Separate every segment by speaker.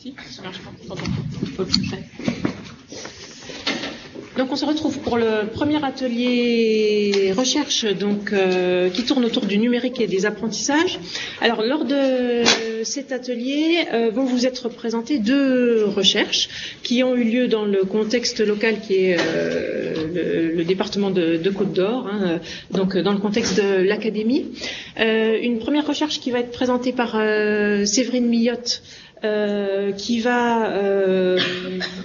Speaker 1: Si, ça marche pas. Pardon. Faut le toucher. Donc on se retrouve pour le premier atelier recherche qui tourne autour du numérique et des apprentissages. Alors lors de cet atelier vont vous être présentées deux recherches qui ont eu lieu dans le contexte local qui est le département de Côte-d'Or, donc dans le contexte de l'académie. Une première recherche qui va être présentée par Séverine Millotte, qui va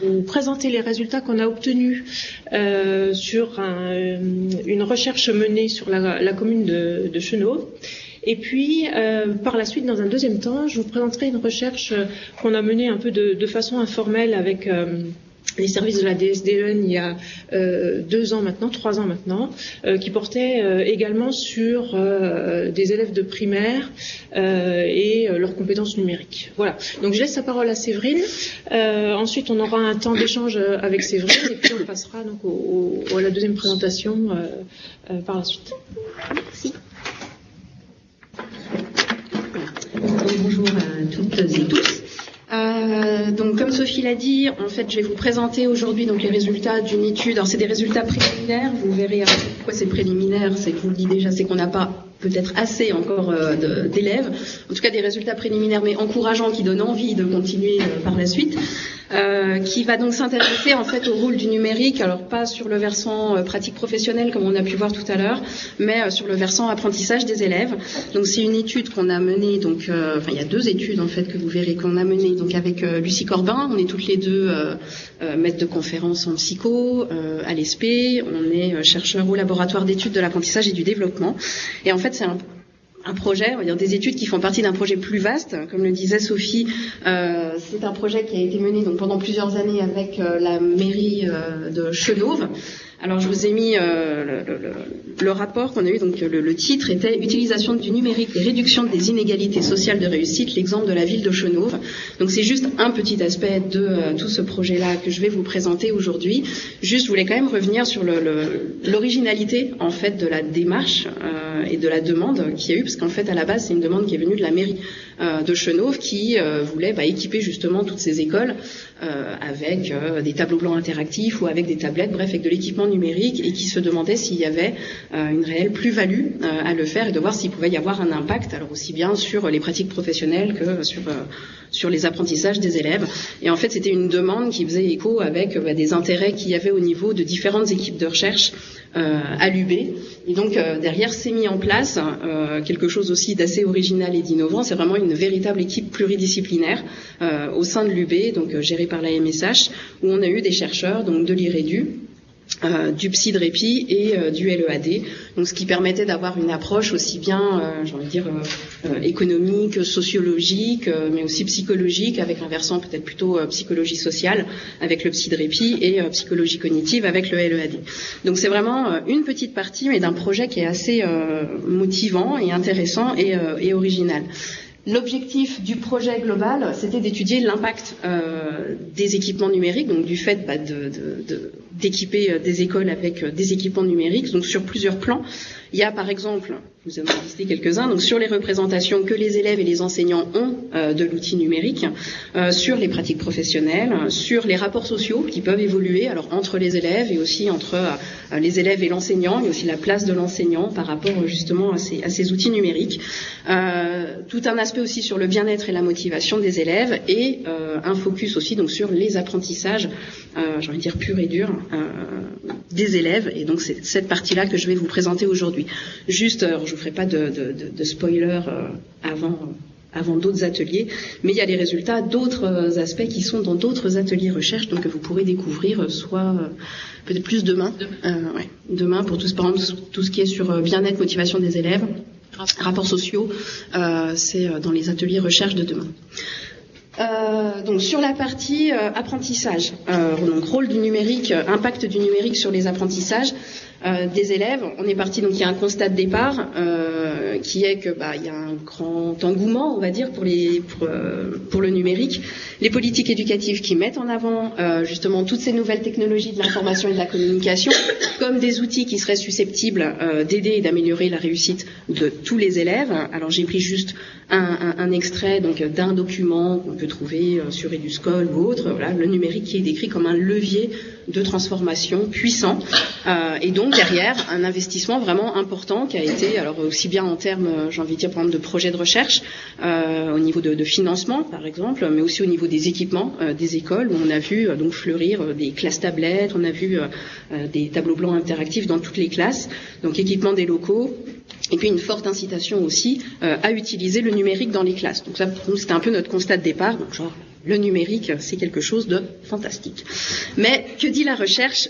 Speaker 1: vous présenter les résultats qu'on a obtenus sur une recherche menée sur la commune de Chenôve. Et puis, par la suite, dans un deuxième temps, je vous présenterai une recherche qu'on a menée un peu de façon informelle avec les services de la DSDEN il y a 3 ans maintenant, qui portait également sur des élèves de primaire et leurs compétences numériques. Voilà. Donc je laisse la parole à Séverine. Ensuite, on aura un temps d'échange avec Séverine et puis on passera donc à la deuxième présentation par la suite.
Speaker 2: Merci. Bonjour à toutes et tous. Donc, comme Sophie l'a dit, en fait, je vais vous présenter aujourd'hui donc les résultats d'une étude. Alors, c'est des résultats préliminaires. Vous verrez pourquoi c'est préliminaire. C'est que je vous le dis déjà, c'est qu'on n'a pas peut-être assez encore d'élèves. En tout cas, des résultats préliminaires, mais encourageants, qui donnent envie de continuer par la suite. Qui va donc s'intéresser en fait au rôle du numérique, alors pas sur le versant pratique professionnelle comme on a pu voir tout à l'heure, mais sur le versant apprentissage des élèves. Donc c'est une étude qu'on a menée, donc il y a deux études en fait que vous verrez qu'on a menées donc avec Lucie Corbin. On est toutes les deux maîtres de conférences en psycho à l'ESP. On est chercheurs au laboratoire d'études de l'apprentissage et du développement. Et en fait c'est un projet, on va dire des études qui font partie d'un projet plus vaste, comme le disait Sophie. C'est un projet qui a été mené donc pendant plusieurs années avec la mairie de Chenôve. Alors je vous ai mis le rapport qu'on a eu, donc le titre était « Utilisation du numérique et réduction des inégalités sociales de réussite, l'exemple de la ville de Chenôve ». Donc c'est juste un petit aspect de tout ce projet-là que je vais vous présenter aujourd'hui. Juste, je voulais quand même revenir sur l'originalité en fait de la démarche et de la demande qu'il y a eu, parce qu'en fait à la base c'est une demande qui est venue de la mairie de Chenôve qui voulait équiper justement toutes ces écoles avec des tableaux blancs interactifs ou avec des tablettes, bref, avec de l'équipement numérique, et qui se demandait s'il y avait une réelle plus-value à le faire et de voir s'il pouvait y avoir un impact, alors aussi bien sur les pratiques professionnelles que sur les apprentissages des élèves. Et en fait, c'était une demande qui faisait écho avec des intérêts qu'il y avait au niveau de différentes équipes de recherche à l'UB. Et donc, derrière, s'est mis en place quelque chose aussi d'assez original et d'innovant. C'est vraiment une véritable équipe pluridisciplinaire au sein de l'UB, donc gérée par la MSH, où on a eu des chercheurs donc de l'IREDU, du PSI-DREPI et du LEAD, donc ce qui permettait d'avoir une approche aussi bien, j'ai envie de dire, économique, sociologique, mais aussi psychologique, avec un versant peut-être plutôt psychologie sociale avec le PSI-DREPI et psychologie cognitive avec le LEAD. Donc c'est vraiment une petite partie, mais d'un projet qui est assez motivant et intéressant et original. L'objectif du projet global, c'était d'étudier l'impact des équipements numériques, donc du fait d'équiper des écoles avec des équipements numériques, donc sur plusieurs plans. Il y a par exemple, vous avez listé quelques-uns, donc sur les représentations que les élèves et les enseignants ont de l'outil numérique, sur les pratiques professionnelles, sur les rapports sociaux qui peuvent évoluer, alors entre les élèves et aussi entre les élèves et l'enseignant, mais aussi la place de l'enseignant par rapport justement à ces outils numériques. Tout un aspect aussi sur le bien-être et la motivation des élèves et un focus aussi donc sur les apprentissages, j'ai envie de dire pur et dur, des élèves. Et donc c'est cette partie-là que je vais vous présenter aujourd'hui. Juste, alors, je ne vous ferai pas de spoiler avant d'autres ateliers, mais il y a les résultats d'autres aspects qui sont dans d'autres ateliers recherche, donc que vous pourrez découvrir soit peut-être plus demain, demain pour par exemple tout ce qui est sur bien-être, motivation des élèves, rapports sociaux, c'est dans les ateliers recherche de demain. Donc sur la partie apprentissage, donc rôle du numérique, impact du numérique sur les apprentissages. des élèves. On est parti, donc il y a un constat de départ qui est que il y a un grand engouement, on va dire, pour le numérique. Les politiques éducatives qui mettent en avant justement toutes ces nouvelles technologies de l'information et de la communication comme des outils qui seraient susceptibles d'aider et d'améliorer la réussite de tous les élèves. Alors j'ai pris juste un extrait donc d'un document qu'on peut trouver sur Eduscol ou autre. Voilà, le numérique qui est décrit comme un levier de transformation puissant et donc derrière un investissement vraiment important qui a été alors aussi bien en termes j'ai envie de dire par exemple de projets de recherche au niveau de financement par exemple, mais aussi au niveau des équipements des écoles où on a vu donc fleurir des classes tablettes, on a vu des tableaux blancs interactifs dans toutes les classes, donc équipement des locaux. Et puis une forte incitation aussi à utiliser le numérique dans les classes. Donc ça, pour nous, c'était un peu notre constat de départ. Donc genre, le numérique, c'est quelque chose de fantastique. Mais que dit la recherche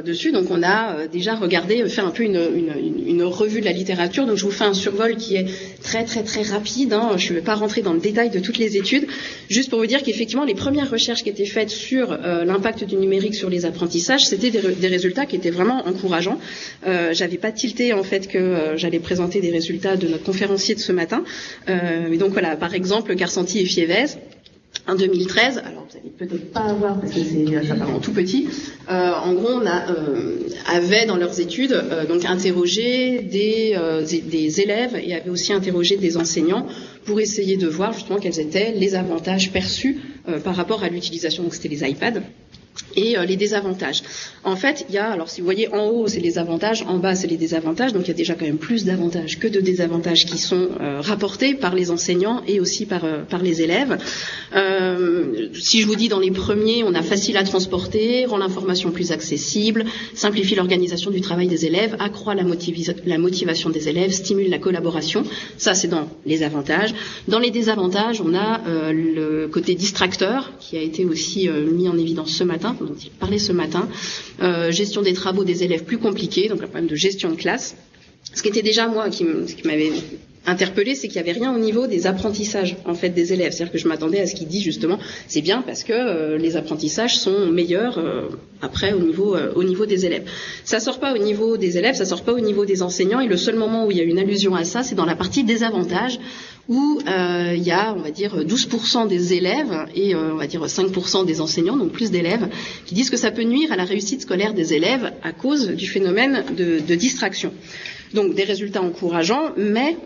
Speaker 2: dessus? Donc on a déjà regardé, fait un peu une revue de la littérature. Donc je vous fais un survol qui est très très très rapide. Je ne vais pas rentrer dans le détail de toutes les études. Juste pour vous dire qu'effectivement, les premières recherches qui étaient faites sur l'impact du numérique sur les apprentissages, c'était des résultats qui étaient vraiment encourageants. J'avais pas tilté en fait que j'allais présenter des résultats de notre conférencier de ce matin. Et donc voilà, par exemple, Garsanti et Fievez. En 2013, alors vous allez peut-être pas avoir parce que c'est apparemment tout petit. En gros, on avait dans leurs études donc interrogé des élèves et avait aussi interrogé des enseignants pour essayer de voir justement quels étaient les avantages perçus par rapport à l'utilisation. Donc c'était les iPads. Et les désavantages. En fait, il y a, alors si vous voyez en haut c'est les avantages, en bas c'est les désavantages, donc il y a déjà quand même plus d'avantages que de désavantages qui sont rapportés par les enseignants et aussi par les élèves. Si je vous dis dans les premiers, on a facile à transporter, rend l'information plus accessible, simplifie l'organisation du travail des élèves, accroît la motivation des élèves, stimule la collaboration, ça c'est dans les avantages. Dans les désavantages, on a le côté distracteur qui a été aussi mis en évidence ce matin, dont il parlait ce matin, gestion des travaux des élèves plus compliqués, donc un problème de gestion de classe. Ce qui était déjà moi ce qui m'avait interpellé, c'est qu'il n'y avait rien au niveau des apprentissages en fait des élèves. C'est-à-dire que je m'attendais à ce qu'il dit justement, c'est bien parce que les apprentissages sont meilleurs après au niveau des élèves. Ça sort pas au niveau des élèves, ça sort pas au niveau des enseignants. Et le seul moment où il y a une allusion à ça, c'est dans la partie désavantages où il y a, on va dire, 12% des élèves et on va dire 5% des enseignants, donc plus d'élèves, qui disent que ça peut nuire à la réussite scolaire des élèves à cause du phénomène de distraction. Donc des résultats encourageants, mais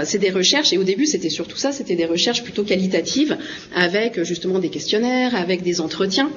Speaker 2: c'est des recherches, et au début c'était surtout ça, c'était des recherches plutôt qualitatives, avec justement des questionnaires, avec des entretiens.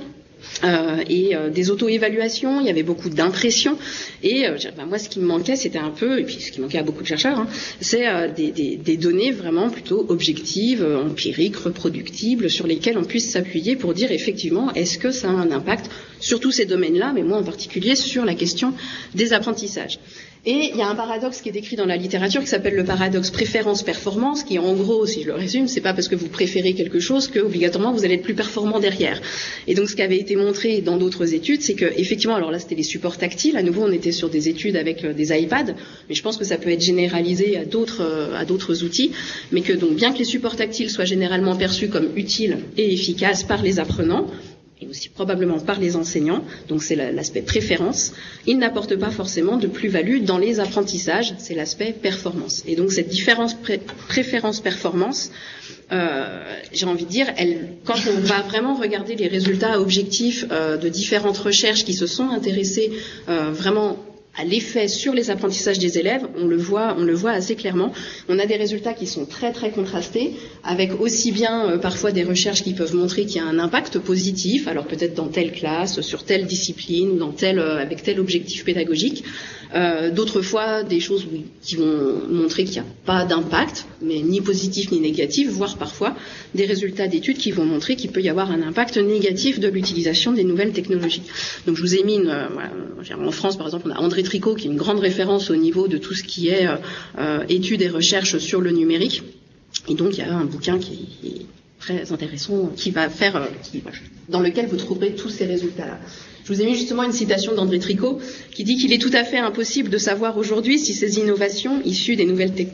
Speaker 2: Et des auto-évaluations, il y avait beaucoup d'impressions et moi ce qui me manquait c'était un peu, et puis ce qui manquait à beaucoup de chercheurs, c'est des données vraiment plutôt objectives, empiriques, reproductibles, sur lesquelles on puisse s'appuyer pour dire effectivement est-ce que ça a un impact sur tous ces domaines-là, mais moi en particulier sur la question des apprentissages. Et il y a un paradoxe qui est décrit dans la littérature qui s'appelle le paradoxe préférence-performance, qui en gros, si je le résume, c'est pas parce que vous préférez quelque chose que obligatoirement vous allez être plus performant derrière. Et donc ce qui avait été montré dans d'autres études, c'est que effectivement, alors là c'était les supports tactiles, à nouveau on était sur des études avec des iPads, mais je pense que ça peut être généralisé à d'autres outils, mais que donc bien que les supports tactiles soient généralement perçus comme utiles et efficaces par les apprenants, et aussi probablement par les enseignants, donc c'est l'aspect préférence, il n'apporte pas forcément de plus-value dans les apprentissages, c'est l'aspect performance. Et donc cette différence préférence-performance, j'ai envie de dire, quand on va vraiment regarder les résultats objectifs de différentes recherches qui se sont intéressées vraiment à l'effet sur les apprentissages des élèves, on le voit assez clairement. On a des résultats qui sont très très contrastés, avec aussi bien parfois des recherches qui peuvent montrer qu'il y a un impact positif, alors peut-être dans telle classe, sur telle discipline, avec tel objectif pédagogique. D'autres fois des choses qui vont montrer qu'il n'y a pas d'impact, mais ni positif ni négatif, voire parfois des résultats d'études qui vont montrer qu'il peut y avoir un impact négatif de l'utilisation des nouvelles technologies. Donc je vous ai mis en France par exemple on a André Tricot qui est une grande référence au niveau de tout ce qui est études et recherches sur le numérique, et donc il y a un bouquin qui est très intéressant dans lequel vous trouverez tous ces résultats-là. Je vous ai mis justement une citation d'André Tricot qui dit qu'il est tout à fait impossible de savoir aujourd'hui si ces innovations issues des nouvelles des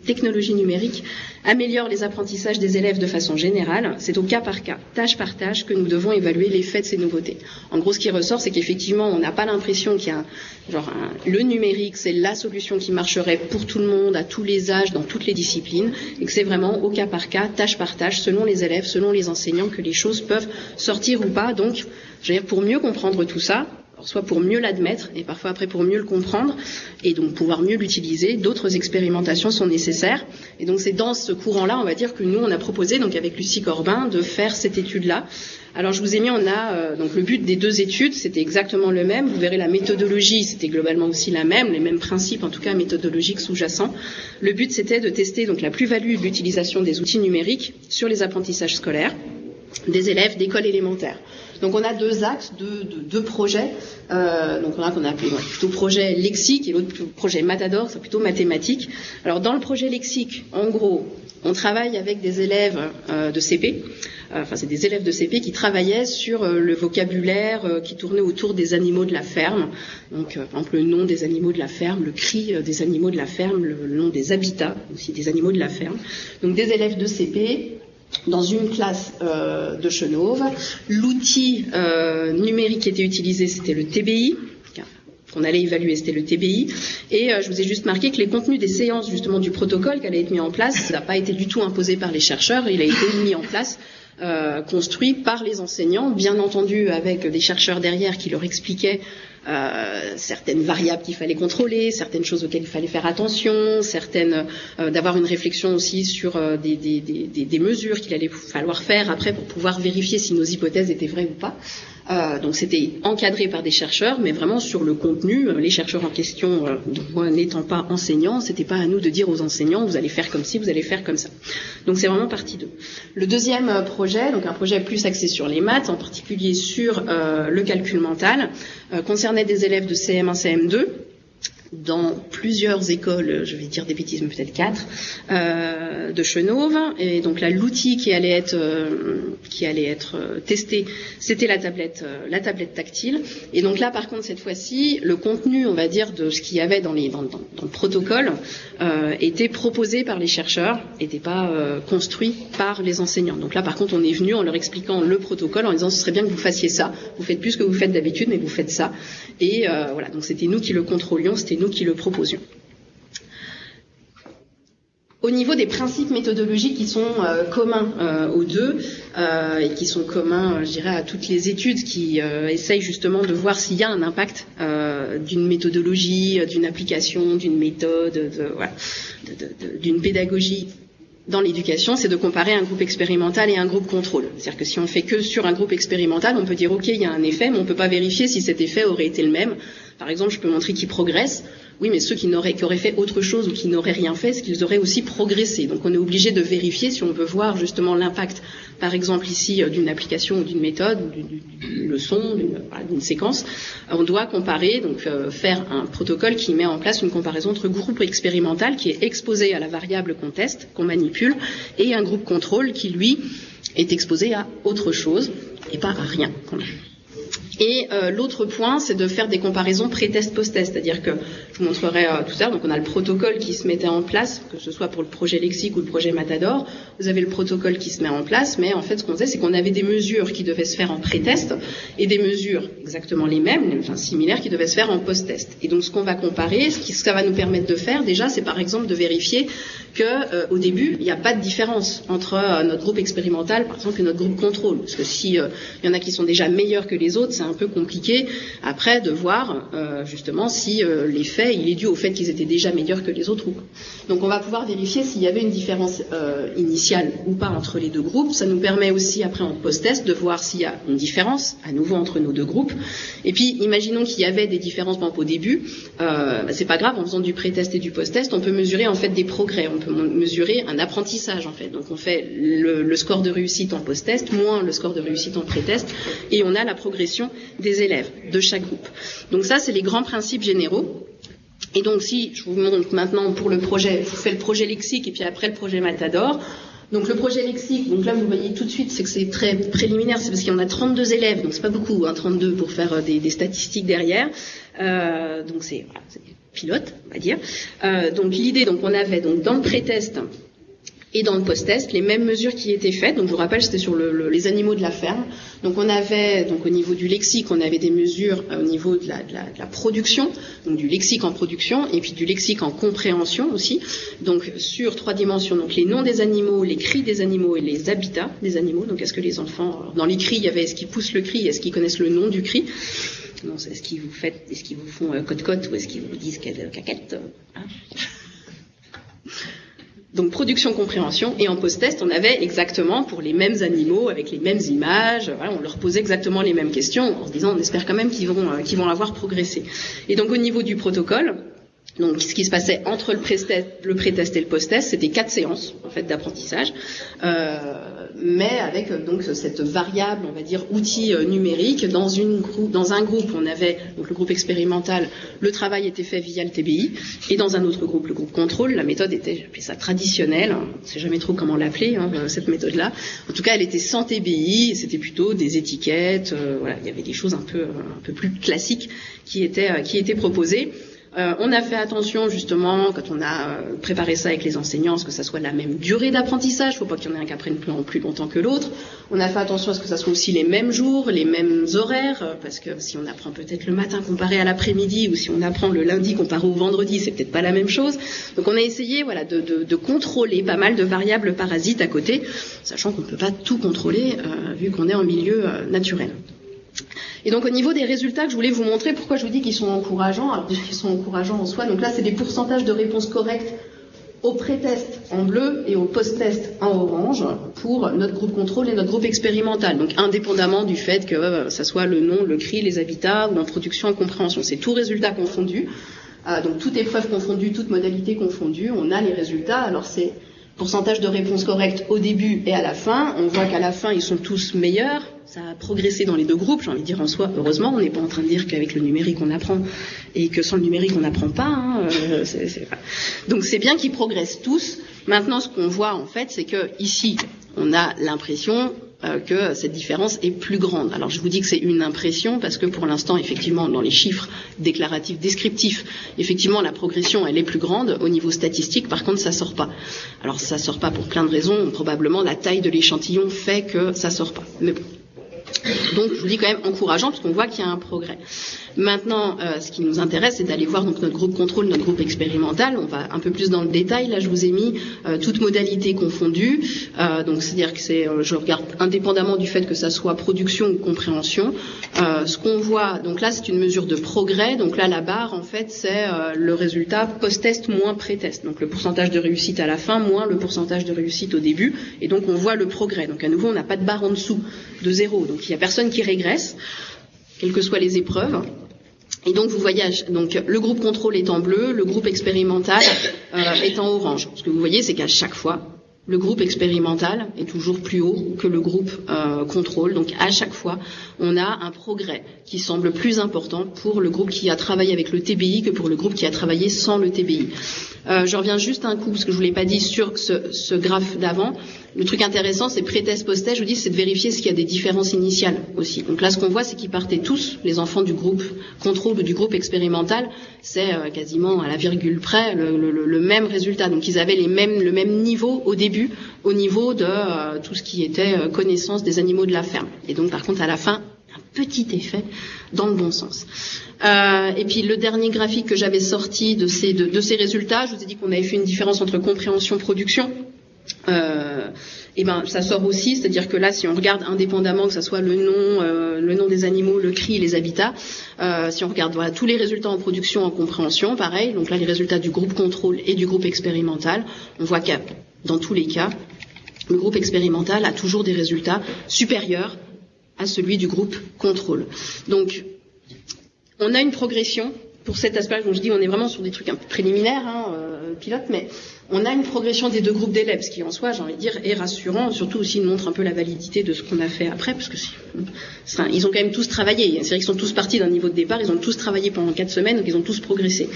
Speaker 2: technologies numériques améliorent les apprentissages des élèves de façon générale. C'est au cas par cas, tâche par tâche, que nous devons évaluer l'effet de ces nouveautés. En gros, ce qui ressort, c'est qu'effectivement, on n'a pas l'impression qu'il y a le numérique, c'est la solution qui marcherait pour tout le monde, à tous les âges, dans toutes les disciplines, et que c'est vraiment au cas par cas, tâche par tâche, selon les élèves, selon les enseignants, que les choses peuvent sortir ou pas. Donc, je veux dire, pour mieux comprendre tout ça, soit pour mieux l'admettre et parfois après pour mieux le comprendre et donc pouvoir mieux l'utiliser, d'autres expérimentations sont nécessaires. Et donc c'est dans ce courant-là, on va dire, que nous on a proposé, donc avec Lucie Corbin, de faire cette étude-là. Alors je vous ai mis, donc le but des deux études, c'était exactement le même. Vous verrez la méthodologie, c'était globalement aussi la même, les mêmes principes en tout cas méthodologiques sous-jacents. Le but c'était de tester donc la plus-value de l'utilisation des outils numériques sur les apprentissages scolaires des élèves d'école élémentaire. Donc on a deux axes, deux projets. Donc on a qu'on a appelé plutôt projet lexique et l'autre projet Matador, c'est plutôt mathématique. Alors dans le projet lexique, en gros, on travaille avec des élèves de CP. Enfin, c'est des élèves de CP qui travaillaient sur le vocabulaire qui tournait autour des animaux de la ferme. Donc, par exemple, le nom des animaux de la ferme, le cri des animaux de la ferme, le nom des habitats aussi des animaux de la ferme. Donc, des élèves de CP dans une classe de Chenôve. L'outil numérique qui était utilisé, c'était le TBI. Qu'on allait évaluer, c'était le TBI. Et je vous ai juste marqué que les contenus des séances, justement, du protocole qui allait être mis en place, ça n'a pas été du tout imposé par les chercheurs, il a été mis en place, construit par les enseignants, bien entendu avec des chercheurs derrière qui leur expliquaient certaines variables qu'il fallait contrôler, certaines choses auxquelles il fallait faire attention, d'avoir une réflexion aussi sur des mesures qu'il allait falloir faire après pour pouvoir vérifier si nos hypothèses étaient vraies ou pas. Donc c'était encadré par des chercheurs, mais vraiment sur le contenu, les chercheurs en question, moi n'étant pas enseignant, c'était pas à nous de dire aux enseignants vous allez faire comme ci, vous allez faire comme ça. Donc c'est vraiment partie d'eux. Le deuxième projet, donc un projet plus axé sur les maths, en particulier sur le calcul mental, concernait des élèves de CM1, CM2. Dans plusieurs écoles, je vais dire des bêtises, mais peut-être 4, de Chenôve. Et donc là, l'outil qui allait être testé, c'était la tablette tactile. Et donc là, par contre, cette fois-ci, le contenu, on va dire, de ce qu'il y avait dans le protocole, était proposé par les chercheurs, n'était pas construit par les enseignants. Donc là, par contre, on est venu en leur expliquant le protocole, en disant ce serait bien que vous fassiez ça. Vous faites plus ce que vous faites d'habitude, mais vous faites ça. Et voilà, donc c'était nous qui le contrôlions, c'était nous qui le proposions. Au niveau des principes méthodologiques qui sont communs aux deux et qui sont communs, je dirais, à toutes les études qui essayent justement de voir s'il y a un impact d'une méthodologie, d'une application, d'une méthode, d'une pédagogie dans l'éducation, c'est de comparer un groupe expérimental et un groupe contrôle. C'est-à-dire que si on fait que sur un groupe expérimental, on peut dire ok, il y a un effet, mais on ne peut pas vérifier si cet effet aurait été le même. Par exemple, je peux montrer qu'ils progressent. Oui, mais ceux qui auraient fait autre chose ou qui n'auraient rien fait, c'est qu'ils auraient aussi progressé. Donc on est obligé de vérifier si on veut voir justement l'impact, par exemple ici, d'une application ou d'une méthode, d'une leçon, d'une séquence. On doit comparer, donc faire un protocole qui met en place une comparaison entre groupe expérimental qui est exposé à la variable qu'on teste, qu'on manipule, et un groupe contrôle qui, lui, est exposé à autre chose et pas à rien quand même. Et l'autre point, c'est de faire des comparaisons pré-test, post-test. C'est-à-dire que, je vous montrerai tout à l'heure, donc on a le protocole qui se mettait en place, que ce soit pour le projet lexique ou le projet Matador. Vous avez le protocole qui se met en place, mais en fait, ce qu'on faisait, c'est qu'on avait des mesures qui devaient se faire en pré-test et des mesures exactement les mêmes, enfin similaires, qui devaient se faire en post-test. Et donc, ce qu'on va comparer, ce que ça va nous permettre de faire, déjà, c'est par exemple de vérifier que au début, il n'y a pas de différence entre notre groupe expérimental, par exemple, et notre groupe contrôle. Parce que si il y en a qui sont déjà meilleurs que les autres, c'est un peu compliqué après de voir justement si l'effet il est dû au fait qu'ils étaient déjà meilleurs que les autres ou pas. Donc on va pouvoir vérifier s'il y avait une différence initiale ou pas entre les deux groupes. Ça nous permet aussi après en post-test de voir s'il y a une différence à nouveau entre nos deux groupes. Et puis imaginons qu'il y avait des différences par exemple, au début, c'est pas grave, en faisant du pré-test et du post-test, on peut mesurer en fait des progrès, on peut mesurer un apprentissage en fait. Donc on fait le score de réussite en post-test moins le score de réussite en pré-test et on a la progression des élèves de chaque groupe. Donc ça, c'est les grands principes généraux. Et donc si je vous montre maintenant pour le projet, je vous fais le projet lexique et puis après le projet Matador. Donc le projet lexique, donc là vous voyez tout de suite suite, c'est que c'est très préliminaire, c'est parce qu'il y en a 32 élèves, donc c'est pas beaucoup, 32 pour faire des statistiques derrière. Donc c'est pilote, on va dire. Donc l'idée, donc on avait donc dans le pré-test et dans le post-test les mêmes mesures qui étaient faites. Donc je vous rappelle, c'était sur les animaux de la ferme. Donc on avait, donc au niveau du lexique, on avait des mesures au niveau de la production, donc du lexique en production, et puis du lexique en compréhension aussi. Donc sur 3 dimensions, donc les noms des animaux, les cris des animaux et les habitats des animaux. Donc est-ce que les enfants, dans les cris, il y avait est-ce qu'ils poussent le cri, est-ce qu'ils connaissent le nom du cri? Non, est-ce qu'ils vous font cote-cote ou est-ce qu'ils vous disent caquette, hein? Donc production, compréhension, et en post-test, on avait exactement pour les mêmes animaux, avec les mêmes images, voilà, on leur posait exactement les mêmes questions, en se disant on espère quand même qu'ils vont avoir progressé. Et donc au niveau du protocole, donc ce qui se passait entre le pré-test et le post-test, c'était 4 séances en fait d'apprentissage, mais avec donc cette variable, on va dire outil numérique. Dans un groupe, on avait donc le groupe expérimental, le travail était fait via le TBI, et dans un autre groupe, le groupe contrôle, la méthode était, j'appelais ça traditionnelle, on ne sait jamais trop comment l'appeler, cette méthode-là. En tout cas, elle était sans TBI, c'était plutôt des étiquettes, voilà, il y avait des choses un peu plus classiques qui étaient proposées. On a fait attention justement quand on a préparé ça avec les enseignants, à ce que ça soit la même durée d'apprentissage, il ne faut pas qu'il y en ait un qui apprenne plus longtemps que l'autre. On a fait attention à ce que ça soit aussi les mêmes jours, les mêmes horaires, parce que si on apprend peut-être le matin comparé à l'après-midi, ou si on apprend le lundi comparé au vendredi, c'est peut-être pas la même chose. Donc on a essayé voilà, de contrôler pas mal de variables parasites à côté, sachant qu'on ne peut pas tout contrôler vu qu'on est en milieu naturel. Et donc au niveau des résultats que je voulais vous montrer, pourquoi je vous dis qu'ils sont encourageants, alors qu'ils sont encourageants en soi, donc là c'est des pourcentages de réponses correctes au pré-test en bleu et au post-test en orange pour notre groupe contrôle et notre groupe expérimental, donc indépendamment du fait que ça soit le nom, le cri, les habitats ou en production et compréhension, c'est tout résultat confondu, donc toute épreuve confondue, toute modalité confondue, on a les résultats, alors c'est pourcentage de réponses correctes au début et à la fin, on voit qu'à la fin ils sont tous meilleurs. Ça a progressé dans les deux groupes, j'ai envie de dire en soi, heureusement, on n'est pas en train de dire qu'avec le numérique on apprend et que sans le numérique on n'apprend pas. Donc c'est bien qu'ils progressent tous. Maintenant ce qu'on voit en fait, c'est que ici on a l'impression que cette différence est plus grande. Alors je vous dis que c'est une impression parce que pour l'instant, effectivement, dans les chiffres déclaratifs, descriptifs, effectivement la progression elle est plus grande. Au niveau statistique, par contre, ça sort pas. Alors ça sort pas pour plein de raisons. Probablement la taille de l'échantillon fait que ça sort pas. Mais bon. Donc je vous dis quand même encourageant parce qu'on voit qu'il y a un progrès. Maintenant, ce qui nous intéresse, c'est d'aller voir donc notre groupe contrôle, notre groupe expérimental. On va un peu plus dans le détail. Là, je vous ai mis toutes modalités confondues. Donc c'est-à-dire que je regarde indépendamment du fait que ça soit production ou compréhension. Ce qu'on voit, donc là, c'est une mesure de progrès. Donc là, la barre, en fait, c'est le résultat post-test moins pré-test. Donc le pourcentage de réussite à la fin moins le pourcentage de réussite au début. Et donc on voit le progrès. Donc à nouveau, on n'a pas de barre en dessous de 0. Donc il n'y a personne qui régresse, quelles que soient les épreuves. Et donc vous voyez, donc le groupe contrôle est en bleu, le groupe expérimental est en orange. Ce que vous voyez, c'est qu'à chaque fois, le groupe expérimental est toujours plus haut que le groupe contrôle. Donc à chaque fois, on a un progrès qui semble plus important pour le groupe qui a travaillé avec le TBI que pour le groupe qui a travaillé sans le TBI. Je reviens juste un coup, parce que je ne vous l'ai pas dit sur ce graphe d'avant. Le truc intéressant, c'est pré-test, post-test, je vous dis, c'est de vérifier s'il y a des différences initiales aussi. Donc là, ce qu'on voit, c'est qu'ils partaient tous, les enfants du groupe contrôle ou du groupe expérimental, c'est quasiment à la virgule près le même résultat. Donc ils avaient le même niveau au début, au niveau de tout ce qui était connaissance des animaux de la ferme. Et donc par contre, à la fin, un petit effet dans le bon sens. Et puis le dernier graphique que j'avais sorti de ces résultats, je vous ai dit qu'on avait fait une différence entre compréhension et production. Et ben ça sort aussi, c'est-à-dire que là, si on regarde indépendamment, que ça soit le nom des animaux, le cri, les habitats, si on regarde voilà, tous les résultats en production, en compréhension, pareil, donc là les résultats du groupe contrôle et du groupe expérimental, on voit que dans tous les cas, le groupe expérimental a toujours des résultats supérieurs à celui du groupe contrôle. Donc on a une progression pour cet aspect, donc je dis, on est vraiment sur des trucs un peu préliminaires, pilotes, mais on a une progression des deux groupes d'élèves, ce qui en soi, j'ai envie de dire, est rassurant, surtout aussi montre un peu la validité de ce qu'on a fait après, parce que ils ont quand même tous travaillé. C'est vrai qu'ils sont tous partis d'un niveau de départ, ils ont tous travaillé pendant 4 semaines, donc ils ont tous progressé.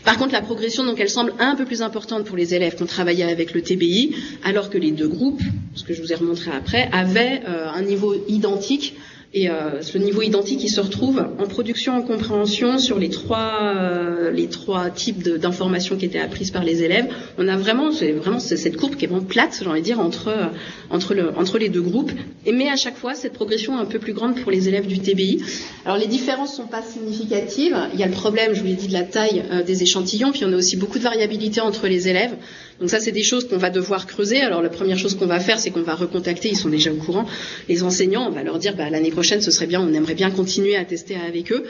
Speaker 2: Par contre, la progression, donc, elle semble un peu plus importante pour les élèves qui ont travaillé avec le TBI, alors que les deux groupes, ce que je vous ai remontré après, avaient un niveau identique. Et ce niveau identique, il se retrouve en production, en compréhension sur les trois types d'informations qui étaient apprises par les élèves. On a vraiment, c'est cette courbe qui est vraiment plate, j'ai envie de dire, entre les deux groupes. Mais à chaque fois, cette progression est un peu plus grande pour les élèves du TBI. Alors les différences sont pas significatives. Il y a le problème, je vous l'ai dit, de la taille des échantillons, puis on a aussi beaucoup de variabilité entre les élèves. Donc ça, c'est des choses qu'on va devoir creuser. Alors la première chose qu'on va faire, c'est qu'on va recontacter, ils sont déjà au courant, les enseignants. On va leur dire, l'année prochaine, ce serait bien, on aimerait bien continuer à tester avec eux.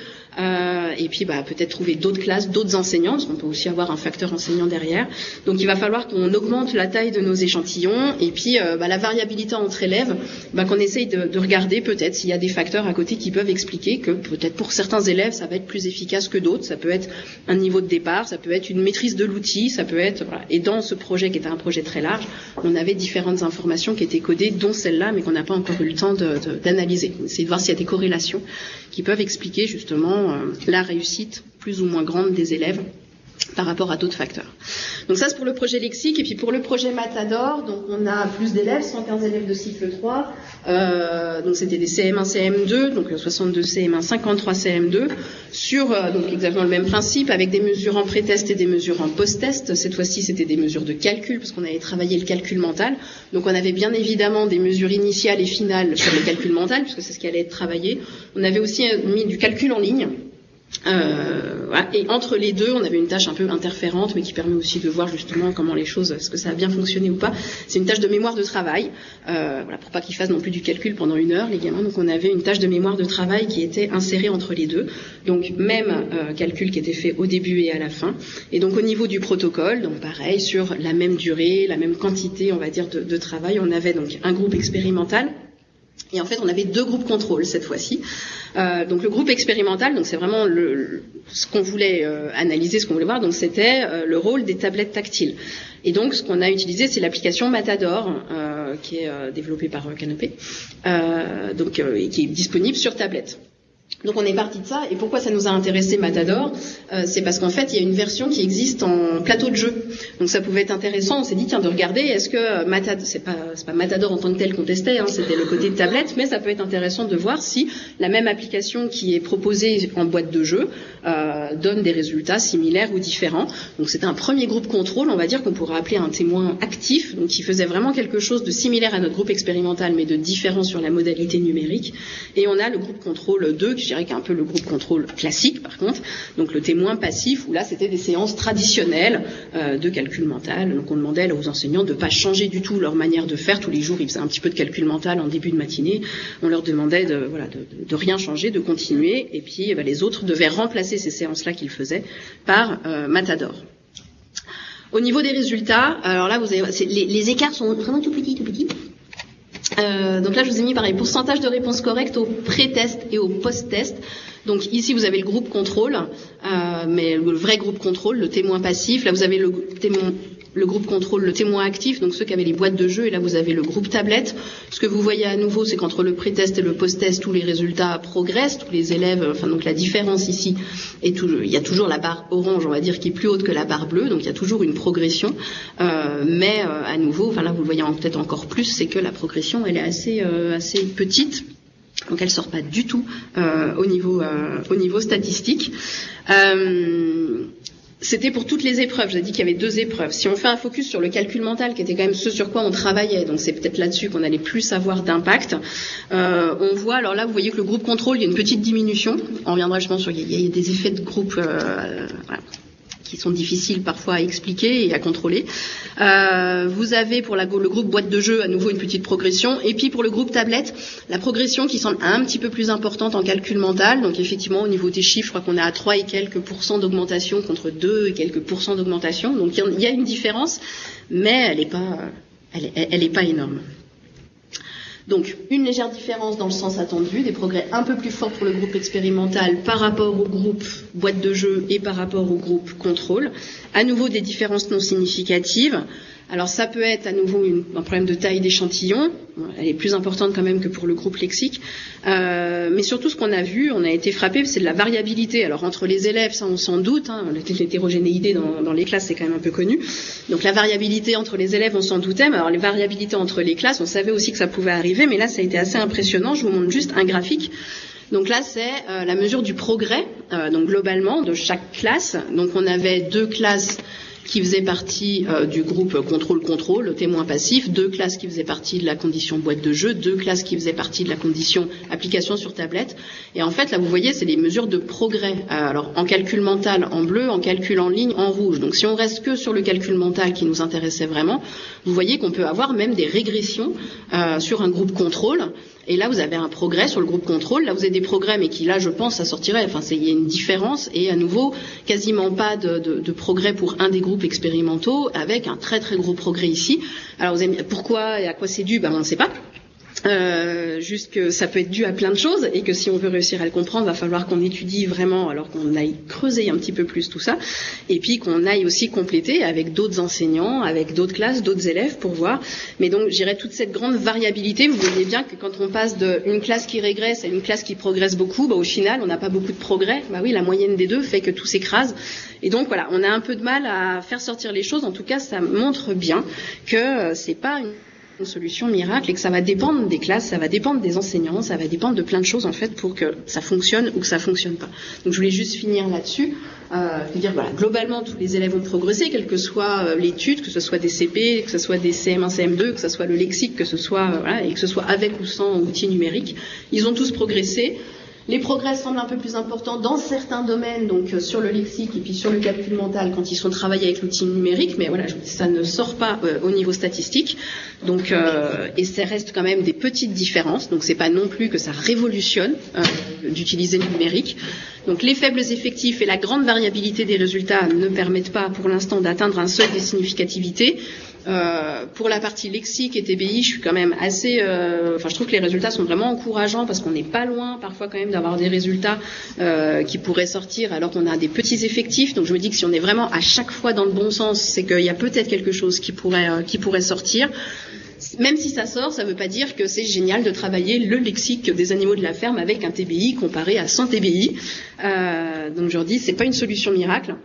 Speaker 2: Et puis peut-être trouver d'autres classes, d'autres enseignants, parce qu'on peut aussi avoir un facteur enseignant derrière. Donc il va falloir qu'on augmente la taille de nos échantillons. Et puis la variabilité entre élèves, qu'on essaye de regarder peut-être s'il y a des facteurs à côté qui peuvent expliquer que peut-être pour certains élèves, ça va être plus efficace que d'autres. Ça peut être un niveau de départ, ça peut être une maîtrise de l'outil, ça peut être... Voilà. Et dans ce projet qui était un projet très large, on avait différentes informations qui étaient codées, dont celle-là, mais qu'on n'a pas encore eu le temps d'analyser. Essayer de voir s'il y a des corrélations qui peuvent expliquer justement la réussite plus ou moins grande des élèves par rapport à d'autres facteurs. Donc ça, c'est pour le projet lexique. Et puis pour le projet Matador, donc on a plus d'élèves, 115 élèves de cycle 3. Donc c'était des CM1, CM2, donc 62 CM1, 53 CM2, sur donc exactement le même principe, avec des mesures en pré-test et des mesures en post-test. Cette fois-ci, c'était des mesures de calcul, parce qu'on avait travaillé le calcul mental. Donc on avait bien évidemment des mesures initiales et finales sur le calcul mental, puisque c'est ce qui allait être travaillé. On avait aussi mis du calcul en ligne. Voilà. Et entre les deux, on avait une tâche un peu interférente, mais qui permet aussi de voir justement comment les choses, est-ce que ça a bien fonctionné ou pas. C'est une tâche de mémoire de travail, voilà, pour pas qu'ils fassent non plus du calcul pendant 1 heure, les gamins. Donc on avait une tâche de mémoire de travail qui était insérée entre les deux. Donc même calcul qui était fait au début et à la fin. Et donc au niveau du protocole, donc pareil, sur la même durée, la même quantité, on va dire, de travail, on avait donc un groupe expérimental. Et en fait, on avait 2 groupes contrôle cette fois-ci. Donc le groupe expérimental, donc c'est vraiment ce qu'on voulait analyser, ce qu'on voulait voir. Donc c'était le rôle des tablettes tactiles. Et donc ce qu'on a utilisé, c'est l'application Matador, qui est développée par Canopé, et qui est disponible sur tablette. Donc on est parti de ça, et pourquoi ça nous a intéressé Matador, c'est parce qu'en fait il y a une version qui existe en plateau de jeu, donc ça pouvait être intéressant. On s'est dit tiens, de regarder, est-ce que Matador, c'est pas Matador en tant que tel qu'on testait, c'était le côté de tablette, mais ça peut être intéressant de voir si la même application qui est proposée en boîte de jeu donne des résultats similaires ou différents. Donc c'était un premier groupe contrôle, on va dire, qu'on pourrait appeler un témoin actif, donc qui faisait vraiment quelque chose de similaire à notre groupe expérimental, mais de différent sur la modalité numérique. Et on a le groupe contrôle 2, je dirais qu'un peu le groupe contrôle classique par contre, donc le témoin passif, où là c'était des séances traditionnelles de calcul mental. Donc on demandait aux enseignants de ne pas changer du tout leur manière de faire. Tous les jours ils faisaient un petit peu de calcul mental en début de matinée, on leur demandait de rien changer, de continuer, et puis les autres devaient remplacer ces séances-là qu'ils faisaient par Matador. Au niveau des résultats, alors là vous avez, les écarts sont vraiment tout petits. Donc là, je vous ai mis pareil, pourcentage de réponses correctes au pré-test et au post-test. Donc ici, vous avez le groupe contrôle, mais le vrai groupe contrôle, le témoin passif. Là, vous avez le groupe contrôle, le témoin actif, donc ceux qui avaient les boîtes de jeu. Et là, vous avez le groupe tablette. Ce que vous voyez à nouveau, c'est qu'entre le pré-test et le post-test, tous les résultats progressent, tous les élèves. Donc la différence ici, il y a toujours la barre orange, on va dire, qui est plus haute que la barre bleue. Donc il y a toujours une progression, mais à nouveau, là vous le voyez peut-être encore plus, c'est que la progression, elle est assez petite. Donc elle sort pas du tout au niveau statistique. C'était pour toutes les épreuves. J'ai dit qu'il y avait 2 épreuves. Si on fait un focus sur le calcul mental, qui était quand même ce sur quoi on travaillait, donc c'est peut-être là-dessus qu'on allait plus avoir d'impact, on voit, alors là, vous voyez que le groupe contrôle, il y a une petite diminution. On reviendra justement sur, il y a des effets de groupe, voilà, qui sont difficiles parfois à expliquer et à contrôler. Vous avez pour le groupe boîte de jeu à nouveau une petite progression, et puis pour le groupe tablette, la progression qui semble un petit peu plus importante en calcul mental. Donc effectivement au niveau des chiffres, je crois qu'on est à 3 et quelques % d'augmentation contre 2 et quelques % d'augmentation. Donc il y a une différence, mais elle est pas énorme. Donc, une légère différence dans le sens attendu, des progrès un peu plus forts pour le groupe expérimental par rapport au groupe boîte de jeu et par rapport au groupe contrôle. À nouveau, des différences non significatives. Alors, ça peut être à nouveau un problème de taille d'échantillon. Elle est plus importante quand même que pour le groupe lexique. Mais surtout, ce qu'on a vu, on a été frappé, c'est de la variabilité. Alors, entre les élèves, ça, on s'en doute. L'hétérogénéité dans les classes, c'est quand même un peu connu. Donc, la variabilité entre les élèves, on s'en doutait. Mais alors, les variabilités entre les classes, on savait aussi que ça pouvait arriver. Mais là, ça a été assez impressionnant. Je vous montre juste un graphique. Donc là, c'est la mesure du progrès, donc globalement, de chaque classe. Donc, on avait 2 classes qui faisaient partie du groupe contrôle, témoin passif, 2 classes qui faisaient partie de la condition boîte de jeu, 2 classes qui faisaient partie de la condition application sur tablette. Et en fait, là, vous voyez, c'est les mesures de progrès. Alors, en calcul mental en bleu, en calcul en ligne en rouge. Donc, si on reste que sur le calcul mental qui nous intéressait vraiment, vous voyez qu'on peut avoir même des régressions sur un groupe contrôle. Et là, vous avez un progrès sur le groupe contrôle. Là, vous avez des progrès, mais qui, là, je pense, ça sortirait. Enfin, il y a une différence. Et à nouveau, quasiment pas de progrès pour un des groupes expérimentaux, avec un très, très gros progrès ici. Alors, vous allez me dire, pourquoi et à quoi c'est dû? On ne sait pas. Juste que ça peut être dû à plein de choses et que si on veut réussir à le comprendre, va falloir qu'on étudie vraiment, alors qu'on aille creuser un petit peu plus tout ça, et puis qu'on aille aussi compléter avec d'autres enseignants, avec d'autres classes, d'autres élèves pour voir. Mais donc, j'irais toute cette grande variabilité. Vous voyez bien que quand on passe d'une classe qui régresse à une classe qui progresse beaucoup, au final, on n'a pas beaucoup de progrès. Oui, la moyenne des deux fait que tout s'écrase. Et donc voilà, on a un peu de mal à faire sortir les choses. En tout cas, ça montre bien que c'est pas une solution miracle et que ça va dépendre des classes, ça va dépendre des enseignants, ça va dépendre de plein de choses en fait pour que ça fonctionne ou que ça fonctionne pas. Donc je voulais juste finir là-dessus, dire voilà, globalement tous les élèves ont progressé, quelle que soit l'étude, que ce soit des CP, que ce soit des CM1, CM2, que ce soit le lexique, que ce soit et que ce soit avec ou sans outils numériques, ils ont tous progressé. Les progrès semblent un peu plus importants dans certains domaines, donc sur le lexique et puis sur le calcul mental quand ils sont travaillés avec l'outil numérique, mais voilà, ça ne sort pas au niveau statistique. Donc, et ça reste quand même des petites différences. Donc, c'est pas non plus que ça révolutionne d'utiliser le numérique. Donc, les faibles effectifs et la grande variabilité des résultats ne permettent pas, pour l'instant, d'atteindre un seuil de significativité. Pour la partie lexique et TBI, je suis quand même assez... je trouve que les résultats sont vraiment encourageants parce qu'on n'est pas loin parfois quand même d'avoir des résultats qui pourraient sortir alors qu'on a des petits effectifs. Donc je me dis que si on est vraiment à chaque fois dans le bon sens, c'est qu'il y a peut-être quelque chose qui pourrait sortir. Même si ça sort, ça ne veut pas dire que c'est génial de travailler le lexique des animaux de la ferme avec un TBI comparé à 100 TBI. Donc je leur dis, c'est pas une solution miracle.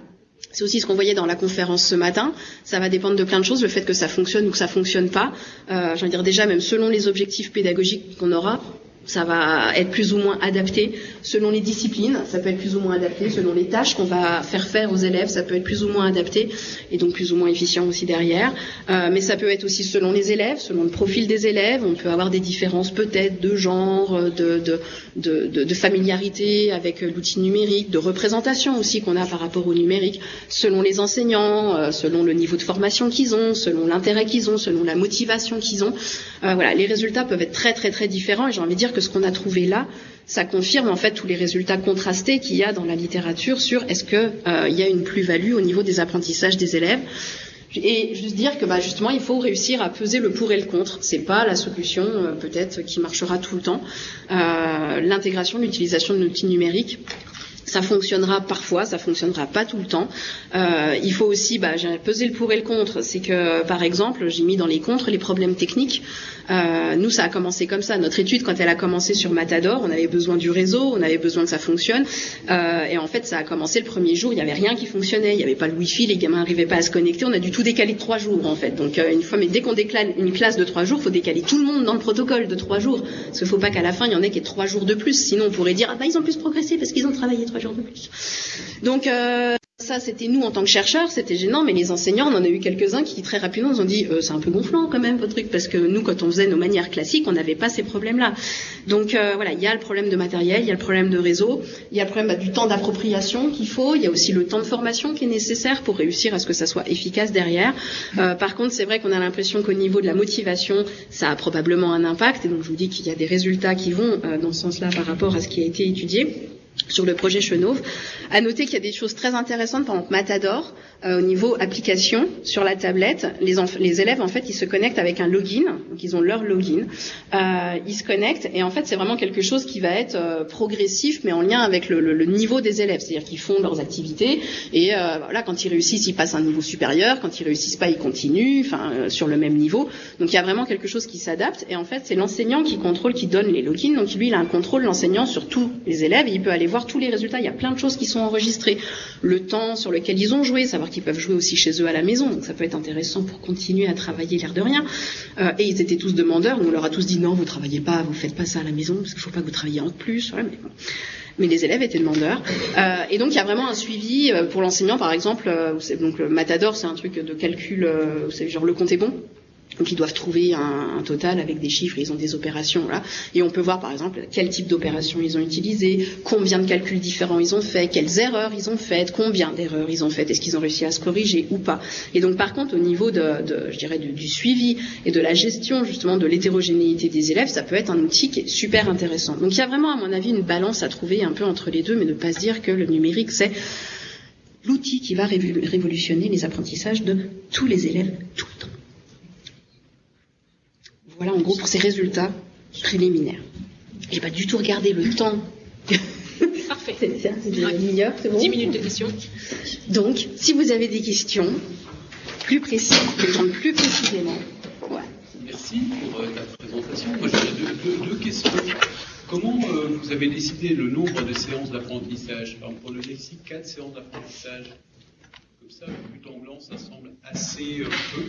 Speaker 2: C'est aussi ce qu'on voyait dans la conférence ce matin. Ça va dépendre de plein de choses, le fait que ça fonctionne ou que ça fonctionne pas. Je veux dire déjà, même selon les objectifs pédagogiques qu'on aura, ça va être plus ou moins adapté. Selon les disciplines, ça peut être plus ou moins adapté. Selon les tâches qu'on va faire aux élèves, ça peut être plus ou moins adapté et donc plus ou moins efficient aussi derrière. Mais ça peut être aussi selon les élèves, selon le profil des élèves. On peut avoir des différences peut-être de genre, de familiarité avec l'outil numérique, de représentation aussi qu'on a par rapport au numérique, selon les enseignants, selon le niveau de formation qu'ils ont, selon l'intérêt qu'ils ont, selon la motivation qu'ils ont. Voilà, les résultats peuvent être très très très différents et j'ai envie de dire que ce qu'on a trouvé là, ça confirme en fait tous les résultats contrastés qu'il y a dans la littérature sur est-ce que il y a une plus-value au niveau des apprentissages des élèves. Et juste dire que justement il faut réussir à peser le pour et le contre. C'est pas la solution peut-être qui marchera tout le temps. L'intégration, l'utilisation de l'outil numérique, ça fonctionnera parfois, ça fonctionnera pas tout le temps. Il faut aussi j'ai pesé le pour et le contre. C'est que par exemple, j'ai mis dans les contre les problèmes techniques. Nous, ça a commencé comme ça. Notre étude, quand elle a commencé sur Matador, on avait besoin du réseau, on avait besoin que ça fonctionne. Et en fait, ça a commencé le premier jour, il n'y avait rien qui fonctionnait, il n'y avait pas le Wi-Fi, les gamins n'arrivaient pas à se connecter. On a dû tout décaler de 3 jours en fait. Donc mais dès qu'on décale une classe de 3 jours, il faut décaler tout le monde dans le protocole de 3 jours. Parce qu'il ne faut pas qu'à la fin, il y en ait qui aient 3 jours de plus. Sinon, on pourrait dire ils ont plus progressé parce qu'ils ont travaillé 3 jours de plus. Donc ça, c'était nous en tant que chercheurs, c'était gênant, mais les enseignants, on en a eu quelques-uns qui très rapidement nous ont dit c'est un peu gonflant quand même votre truc, parce que nous, quand on faisait nos manières classiques, on n'avait pas ces problèmes-là. Donc voilà, il y a le problème de matériel, il y a le problème de réseau, il y a le problème du temps d'appropriation qu'il faut, il y a aussi le temps de formation qui est nécessaire pour réussir à ce que ça soit efficace derrière. Par contre, c'est vrai qu'on a l'impression qu'au niveau de la motivation, ça a probablement un impact, et donc je vous dis qu'il y a des résultats qui vont dans ce sens-là par rapport à ce qui a été étudié. sur le projet Chenauve. À noter qu'il y a des choses très intéressantes, par exemple Matador, au niveau application sur la tablette. Les élèves, en fait, ils se connectent avec un login, donc ils ont leur login. Ils se connectent et en fait, c'est vraiment quelque chose qui va être progressif, mais en lien avec le niveau des élèves. C'est-à-dire qu'ils font leurs activités et voilà, quand ils réussissent, ils passent à un niveau supérieur. Quand ils réussissent pas, ils continuent, sur le même niveau. Donc il y a vraiment quelque chose qui s'adapte. Et en fait, c'est l'enseignant qui contrôle, qui donne les logins. Donc lui, il a un contrôle, l'enseignant, sur tous les élèves. Et il peut aller voir tous les résultats. Il y a plein de choses qui sont enregistrées. Le temps sur lequel ils ont joué, savoir qu'ils peuvent jouer aussi chez eux à la maison. Donc ça peut être intéressant pour continuer à travailler l'air de rien. Et ils étaient tous demandeurs. On leur a tous dit non, vous travaillez pas, vous faites pas ça à la maison, parce qu'il faut pas que vous travailliez en plus. Voilà, mais bon. Mais les élèves étaient demandeurs. Et donc il y a vraiment un suivi pour l'enseignant, par exemple. Donc le Matador, c'est un truc de calcul, c'est genre le compte est bon. Donc ils doivent trouver un total avec des chiffres, ils ont des opérations, voilà. Et on peut voir par exemple quel type d'opération ils ont utilisé, combien de calculs différents ils ont fait, quelles erreurs ils ont faites, combien d'erreurs ils ont faites, est-ce qu'ils ont réussi à se corriger ou pas. Et donc par contre au niveau je dirais du suivi et de la gestion justement de l'hétérogénéité des élèves, ça peut être un outil qui est super intéressant. Donc il y a vraiment à mon avis une balance à trouver un peu entre les deux, mais ne pas se dire que le numérique c'est l'outil qui va révolutionner les apprentissages de tous les élèves tout le temps. Voilà en gros pour ces résultats préliminaires. J'ai pas du tout regardé le temps.
Speaker 1: Parfait.
Speaker 2: C'est une demi-heure, c'est bon.
Speaker 1: 10 minutes de questions.
Speaker 2: Donc, si vous avez des questions plus précises, plus précisément. Voilà.
Speaker 3: Merci pour ta présentation. Moi, j'ai deux questions. Comment vous avez décidé le nombre de séances d'apprentissage? Pour le lexique, 4 séances d'apprentissage. Comme ça, le but en blanc, ça semble assez peu.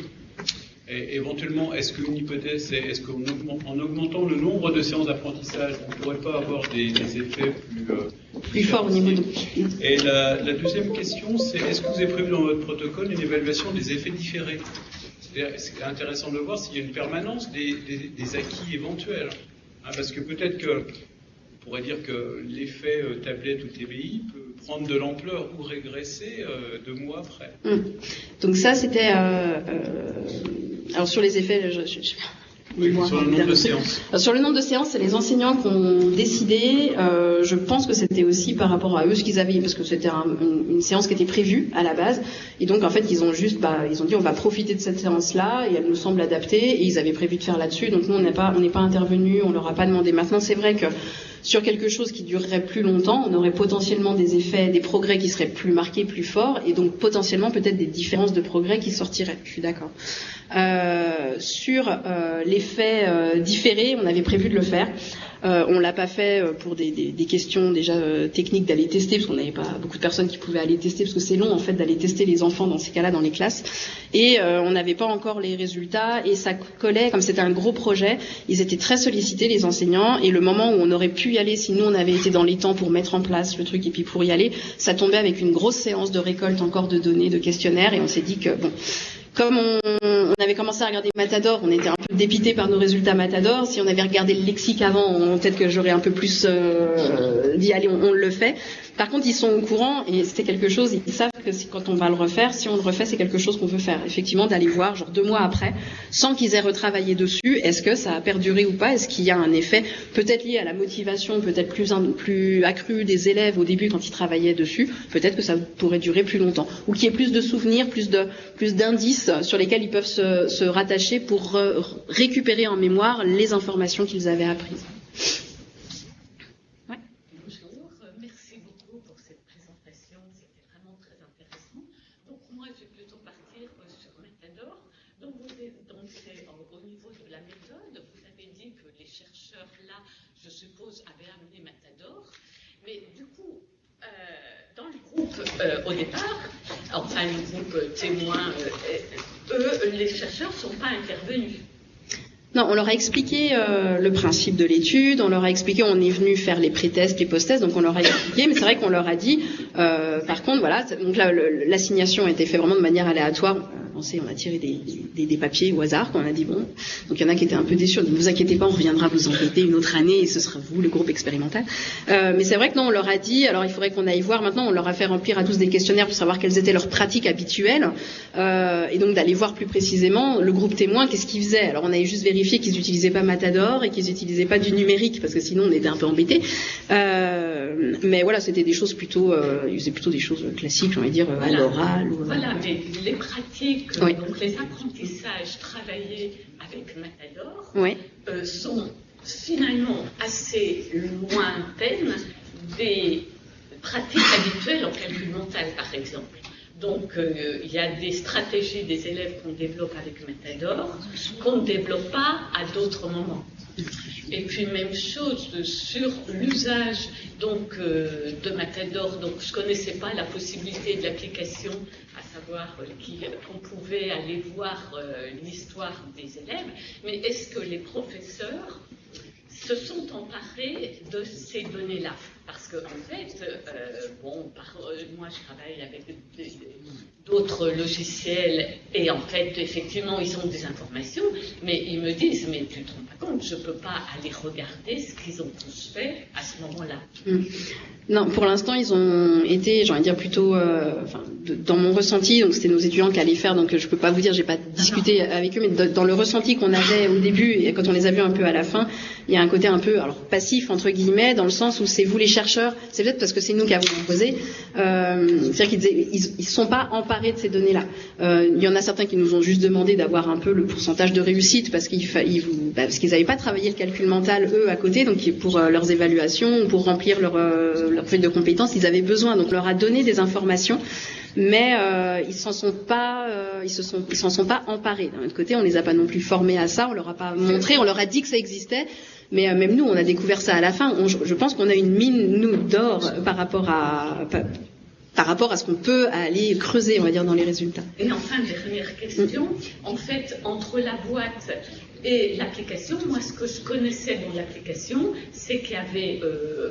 Speaker 3: Et éventuellement, est-ce qu'une hypothèse, c'est est-ce qu'en augmentant le nombre de séances d'apprentissage, on ne pourrait pas avoir des effets
Speaker 2: plus forts au niveau de...
Speaker 3: Et la deuxième question, c'est est-ce que vous avez prévu dans votre protocole une évaluation des effets différés? C'est intéressant de voir s'il y a une permanence des acquis éventuels. Parce que peut-être on pourrait dire que l'effet tablette ou TBI peut prendre de l'ampleur ou régresser 2 mois après.
Speaker 2: Donc ça, c'était... alors sur les effets...
Speaker 3: sur le nombre de séances.
Speaker 2: Sur le nombre de séances, c'est les enseignants qui ont décidé. Je pense que c'était aussi par rapport à eux ce qu'ils avaient, parce que c'était une séance qui était prévue à la base. Et donc en fait, ils ont dit on va profiter de cette séance-là et elle nous semble adaptée. Et ils avaient prévu de faire là-dessus. Donc nous, on n'est pas intervenu, on leur a pas demandé. Maintenant, c'est vrai que sur quelque chose qui durerait plus longtemps, on aurait potentiellement des effets, des progrès qui seraient plus marqués, plus forts, et donc potentiellement peut-être des différences de progrès qui sortiraient. Je suis d'accord. Sur l'effet différé, on avait prévu de le faire. On l'a pas fait pour des questions déjà techniques d'aller tester, parce qu'on n'avait pas beaucoup de personnes qui pouvaient aller tester, parce que c'est long en fait d'aller tester les enfants dans ces cas-là dans les classes. Et on n'avait pas encore les résultats, et ça collait, comme c'était un gros projet, ils étaient très sollicités les enseignants, et le moment où on aurait pu y aller, si nous on avait été dans les temps pour mettre en place le truc et puis pour y aller, ça tombait avec une grosse séance de récolte encore de données, de questionnaires, et on s'est dit que bon. Comme on avait commencé à regarder Matador, on était un peu dépité par nos résultats Matador. Si on avait regardé le lexique avant, peut-être que j'aurais un peu plus dit allez, on le fait. Par contre, ils sont au courant et c'était quelque chose, ils savent que quand on va le refaire, si on le refait, c'est quelque chose qu'on veut faire. Effectivement, d'aller voir, genre 2 mois après, sans qu'ils aient retravaillé dessus, est-ce que ça a perduré ou pas? Est-ce qu'il y a un effet peut-être lié à la motivation, peut-être plus accrue des élèves au début quand ils travaillaient dessus? Peut-être que ça pourrait durer plus longtemps. Ou qu'il y ait plus de souvenirs, plus d'indices sur lesquels ils peuvent se rattacher pour récupérer en mémoire les informations qu'ils avaient apprises.
Speaker 4: Je suppose, avait amené Matador, mais du coup, dans le groupe, au départ, enfin le groupe témoin, les chercheurs ne sont pas intervenus.
Speaker 2: Non, on leur a expliqué le principe de l'étude, on leur a expliqué, on est venu faire les pré-tests, les post-tests, donc on leur a expliqué, mais c'est vrai qu'on leur a dit, par contre, voilà, donc là, l'assignation a été faite vraiment de manière aléatoire. commencé, on a tiré des papiers au hasard, on a dit bon. Donc il y en a qui étaient un peu déçus, on dit ne vous inquiétez pas, on reviendra vous embêter une autre année et ce sera vous, le groupe expérimental. Mais c'est vrai que non, on leur a dit, alors il faudrait qu'on aille voir maintenant, on leur a fait remplir à tous des questionnaires pour savoir quelles étaient leurs pratiques habituelles, et donc d'aller voir plus précisément le groupe témoin, qu'est-ce qu'ils faisaient. Alors on avait juste vérifié qu'ils n'utilisaient pas Matador et qu'ils n'utilisaient pas du numérique, parce que sinon on était un peu embêtés. Mais voilà, c'était des choses plutôt, ils faisaient plutôt des choses classiques, j'ai envie de dire, à l'oral.
Speaker 4: Voilà, mais les pratiques,
Speaker 2: oui.
Speaker 4: Donc les apprentissages travaillés avec Matador
Speaker 2: oui.
Speaker 4: Sont finalement assez lointaines des pratiques habituelles en calcul mental, par exemple. Donc, il y a des stratégies des élèves qu'on développe avec Matador qu'on ne développe pas à d'autres moments. Et puis, même chose sur l'usage donc, de Matador. Donc, je ne connaissais pas la possibilité de l'application, à savoir qu'on pouvait aller voir l'histoire des élèves. Mais est-ce que les professeurs se sont emparés de ces données-là? Parce que en fait, moi je travaille avec d'autres logiciels et en fait, effectivement, ils ont des informations, mais ils me disent, mais tu te rends pas compte, je peux pas aller regarder ce qu'ils ont tous fait à ce moment-là.
Speaker 2: Non, pour l'instant, ils ont été, j'ai envie de dire plutôt, dans mon ressenti, donc c'était nos étudiants qui allaient faire, donc je peux pas vous dire, j'ai pas discuté avec eux, mais dans le ressenti qu'on avait au début et quand on les a vus un peu à la fin, il y a un côté un peu, alors passif entre guillemets, dans le sens où c'est vous les chercheurs, c'est peut-être parce que c'est nous qui avons posé, c'est-à-dire qu'ils disaient, ils sont pas emparés de ces données-là. Il y en a certains qui nous ont juste demandé d'avoir un peu le pourcentage de réussite parce qu'ils n'avaient pas travaillé le calcul mental eux à côté, donc pour leurs évaluations, pour remplir leur feuille de compétences, ils avaient besoin, donc on leur a donné des informations. Mais ils s'en sont pas emparés. D'un autre côté, on les a pas non plus formés à ça, on leur a pas montré, on leur a dit que ça existait, mais même nous, on a découvert ça à la fin. Je pense qu'on a une mine nous d'or par rapport à ce qu'on peut aller creuser, on va dire, dans les résultats.
Speaker 4: Et enfin, dernière question, en fait, entre la boîte et l'application, moi, ce que je connaissais dans l'application, c'est qu'il y avait,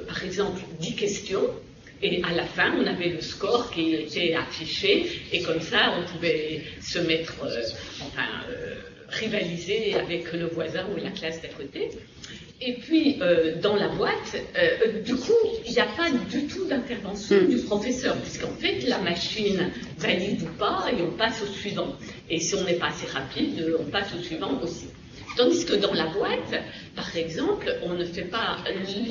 Speaker 4: par exemple, 10 questions. Et à la fin, on avait le score qui était affiché, et comme ça, on pouvait se mettre, rivaliser avec le voisin ou la classe d'à côté. Et puis, dans la boîte, du coup, il n'y a pas du tout d'intervention du professeur, puisqu'en fait, la machine valide ou pas, et on passe au suivant. Et si on n'est pas assez rapide, on passe au suivant aussi. Tandis que dans la boîte, par exemple, on ne fait pas,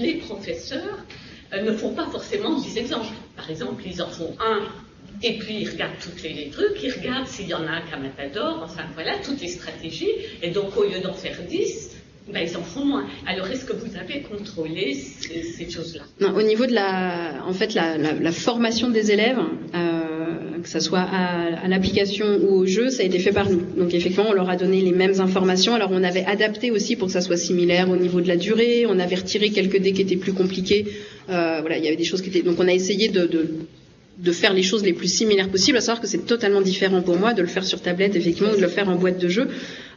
Speaker 4: les professeurs ne font pas forcément 10 exemples. Par exemple, ils en font un, et puis ils regardent tous les trucs, ils regardent s'il y en a un qu'à Matador, enfin voilà, toutes les stratégies, et donc au lieu d'en faire 10, ils en font moins. Alors, est-ce que vous avez contrôlé ces choses-là?
Speaker 2: Non, au niveau de la formation des élèves, que ça soit à l'application ou au jeu, ça a été fait par nous. Donc effectivement, on leur a donné les mêmes informations. Alors on avait adapté aussi pour que ça soit similaire au niveau de la durée. On avait retiré quelques dés qui étaient plus compliqués. Voilà, il y avait des choses qui étaient. Donc on a essayé de faire les choses les plus similaires possibles, à savoir que c'est totalement différent pour moi de le faire sur tablette, effectivement, ou de le faire en boîte de jeu.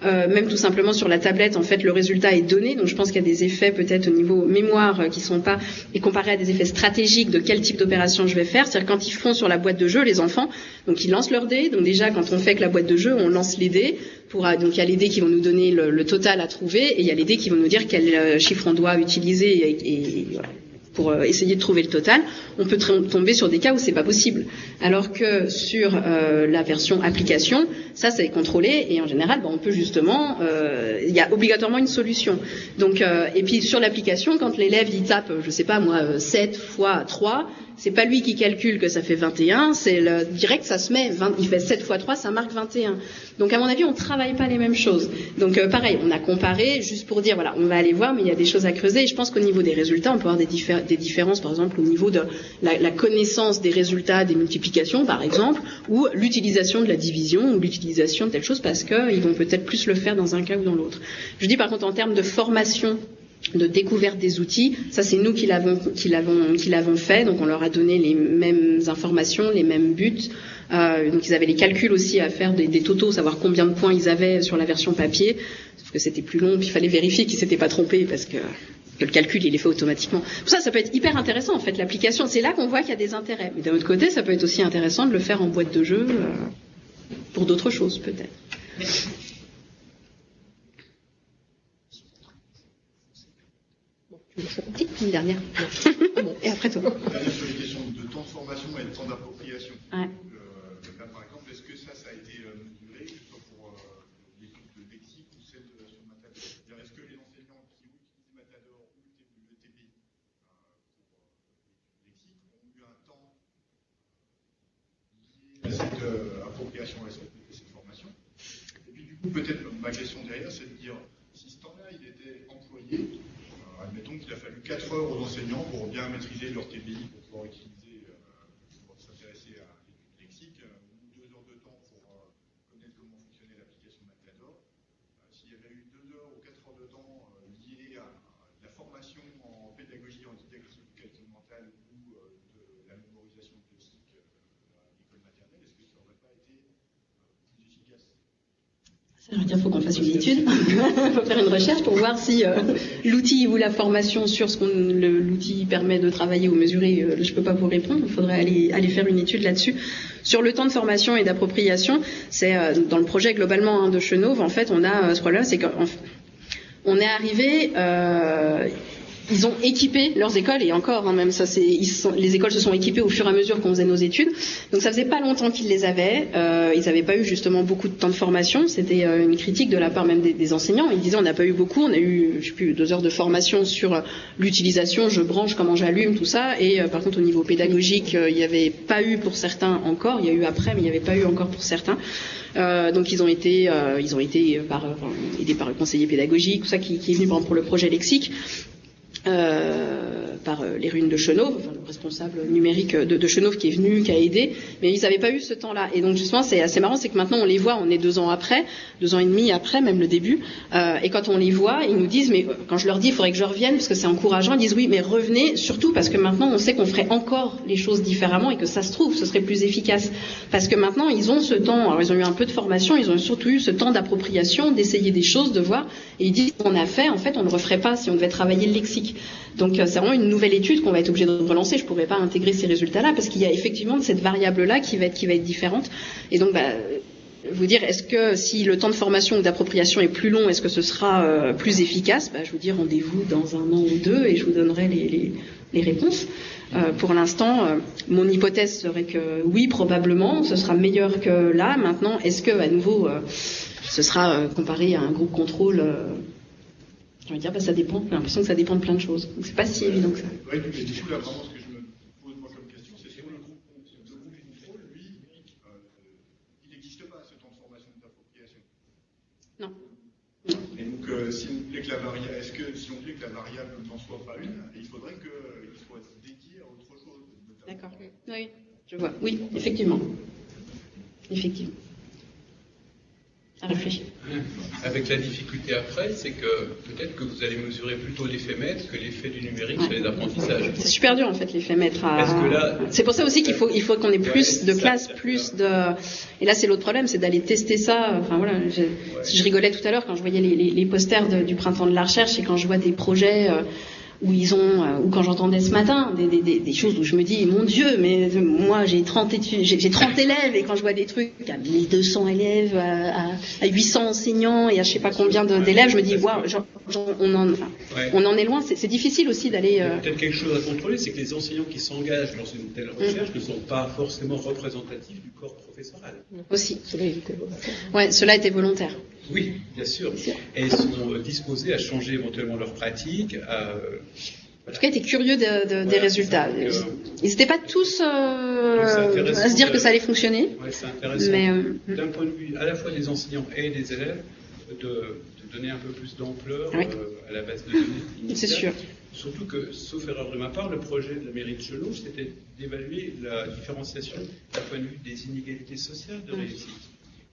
Speaker 2: Même tout simplement sur la tablette, en fait, le résultat est donné, donc je pense qu'il y a des effets peut-être au niveau mémoire qui sont pas, et comparé à des effets stratégiques de quel type d'opération je vais faire, c'est-à-dire quand ils font sur la boîte de jeu, les enfants, donc ils lancent leurs dés, donc déjà quand on fait avec la boîte de jeu, on lance les dés, donc il y a les dés qui vont nous donner le total à trouver, et il y a les dés qui vont nous dire quel chiffre on doit utiliser, et voilà. Pour essayer de trouver le total, on peut tomber sur des cas où c'est pas possible. Alors que sur la version application, ça c'est contrôlé et en général, on peut justement, il y a obligatoirement une solution. Donc, et puis sur l'application, quand l'élève il tape, je sais pas moi, 7 fois 3, c'est pas lui qui calcule que ça fait 21, c'est direct ça se met, il fait 7 fois 3, ça marque 21. Donc à mon avis, on travaille pas les mêmes choses. Donc pareil, on a comparé juste pour dire voilà, on va aller voir, mais il y a des choses à creuser. Et je pense qu'au niveau des résultats, on peut avoir des différences, par exemple au niveau de la connaissance des résultats des multiplications, par exemple, ou l'utilisation de la division ou l'utilisation de telle chose, parce qu'ils vont peut-être plus le faire dans un cas ou dans l'autre. Je dis par contre en termes de formation, de découverte des outils, ça c'est nous qui l'avons fait, donc on leur a donné les mêmes informations, les mêmes buts, donc ils avaient les calculs aussi à faire des totaux, savoir combien de points ils avaient sur la version papier, sauf que c'était plus long, puis il fallait vérifier qu'ils s'étaient pas trompés parce que le calcul il est fait automatiquement. Pour ça peut être hyper intéressant en fait, l'application, c'est là qu'on voit qu'il y a des intérêts, mais d'un autre côté ça peut être aussi intéressant de le faire en boîte de jeu. pour d'autres choses peut-être. Une dernière. Et après toi.
Speaker 5: Une dernière sur les questions de temps de formation et de temps d'appropriation.
Speaker 2: Ouais.
Speaker 5: Là, par exemple, est-ce que ça a été mesuré, que ce soit pour l'étude de lexique ou celle sur Matador? Est-ce que les enseignants qui utilisent Matador ou le TPI pour lexique ont eu un temps lié à cette appropriation et cette formation? Et puis, du coup, peut-être ma question derrière, c'est de dire, si ce temps-là, il était employé, admettons qu'il a fallu 4 heures aux enseignants pour bien maîtriser leur TPI, pour pouvoir utiliser, pour s'intéresser à l'étude lexique, ou 2 heures de temps pour connaître comment fonctionnait l'application Matador. S'il y avait eu 2 heures ou 4 heures de temps liées à la formation en pédagogie, en didactique du calcul mental ou de la mémorisation du lexique à l'école maternelle, est-ce que ça n'aurait pas été plus efficace?
Speaker 2: Ça veut dire qu'il faut qu'on fasse une étude, il faut faire une recherche pour voir si l'outil ou la formation sur ce que l'outil permet de travailler ou mesurer, je ne peux pas vous répondre, il faudrait aller faire une étude là-dessus. Sur le temps de formation et d'appropriation, c'est dans le projet globalement de Chenauve, en fait, on a ce problème, c'est qu'on est arrivé... ils ont équipé leurs écoles, et encore, même ça, les écoles se sont équipées au fur et à mesure qu'on faisait nos études. Donc ça faisait pas longtemps qu'ils les avaient. Ils n'avaient pas eu justement beaucoup de temps de formation. C'était une critique de la part même des enseignants. Ils disaient on n'a pas eu beaucoup. On a eu, je sais plus, 2 heures de formation sur l'utilisation, je branche, comment j'allume, tout ça. Et par contre au niveau pédagogique, il n'y avait pas eu pour certains encore. Il y a eu après, mais il n'y avait pas eu encore pour certains. Donc ils ont été aidés par le conseiller pédagogique, tout ça qui est venu par exemple pour le projet lexique. Par les ruines de Chenauve, enfin, le responsable numérique de Chenauve qui est venu, qui a aidé, mais ils n'avaient pas eu ce temps-là. Et donc justement, c'est assez marrant, c'est que maintenant on les voit, on est 2 ans après, 2 ans et demi après, même le début, et quand on les voit, ils nous disent, mais quand je leur dis, il faudrait que je revienne, parce que c'est encourageant, ils disent oui, mais revenez, surtout parce que maintenant on sait qu'on ferait encore les choses différemment et que ça se trouve, ce serait plus efficace. Parce que maintenant ils ont ce temps, alors ils ont eu un peu de formation, ils ont surtout eu ce temps d'appropriation, d'essayer des choses, de voir, et ils disent, on a fait, en fait, on ne le referait pas si on devait travailler le lexique. Donc c'est vraiment une nouvelle étude qu'on va être obligé de relancer. Je ne pourrais pas intégrer ces résultats-là parce qu'il y a effectivement cette variable-là qui va être différente. Et donc, vous dire, est-ce que si le temps de formation ou d'appropriation est plus long, est-ce que ce sera plus efficace? Je vous dis rendez-vous dans 1 an ou 2 et je vous donnerai les réponses. Pour l'instant, mon hypothèse serait que oui, probablement, ce sera meilleur que là. Maintenant, est-ce que à nouveau, ce sera comparé à un groupe contrôle? Je veux dire, ça dépend. J'ai l'impression que ça dépend de plein de choses. Donc c'est pas si évident que ça.
Speaker 5: Oui, mais du coup, là, vraiment, ce que je me pose moi comme question, c'est sur le groupe contrôle, lui, il n'existe pas ce temps de formation et d'appropriation.
Speaker 2: Non.
Speaker 5: Et donc, si on voulait que la variable, si on voulait que la variable n'en soit pas une, il faudrait qu'il soit dédié à autre chose.
Speaker 2: D'accord. Oui, je vois. Oui, effectivement. Effectivement. À réfléchir.
Speaker 3: Avec la difficulté après, c'est que peut-être que vous allez mesurer plutôt l'effet maître que l'effet du numérique sur les apprentissages.
Speaker 2: C'est super dur en fait l'effet maître.
Speaker 3: Parce que là,
Speaker 2: c'est pour ça aussi qu'il faut qu'on ait plus de classes, plus de. Et là c'est l'autre problème, c'est d'aller tester ça. Enfin voilà, je rigolais tout à l'heure quand je voyais les posters du printemps de la recherche et quand je vois des projets. Où ils ont, ou quand j'entendais ce matin des choses où je me dis mon Dieu, mais moi j'ai 30 élèves et quand je vois des trucs à 1200 élèves, à 800 enseignants et à je sais pas combien d'élèves, je me dis waouh, on en est loin. C'est difficile aussi d'aller.
Speaker 3: Peut-être quelque chose à contrôler, c'est que les enseignants qui s'engagent dans une telle recherche ne sont pas forcément représentatifs du corps professoral.
Speaker 2: Aussi. Cela était volontaire.
Speaker 3: Oui, bien sûr. Et ils sont disposés à changer éventuellement leur pratique.
Speaker 2: En tout cas, ils étaient curieux des résultats. Ils n'étaient pas tous à se dire que ça allait fonctionner.
Speaker 3: Oui, c'est intéressant. Mais, d'un point de vue à la fois des enseignants et des élèves, de donner un peu plus d'ampleur à la base de données initiale.
Speaker 2: C'est sûr.
Speaker 3: Surtout que, sauf erreur de ma part, le projet de la mairie de Chenauve, c'était d'évaluer la différenciation d'un point de vue des inégalités sociales de réussite.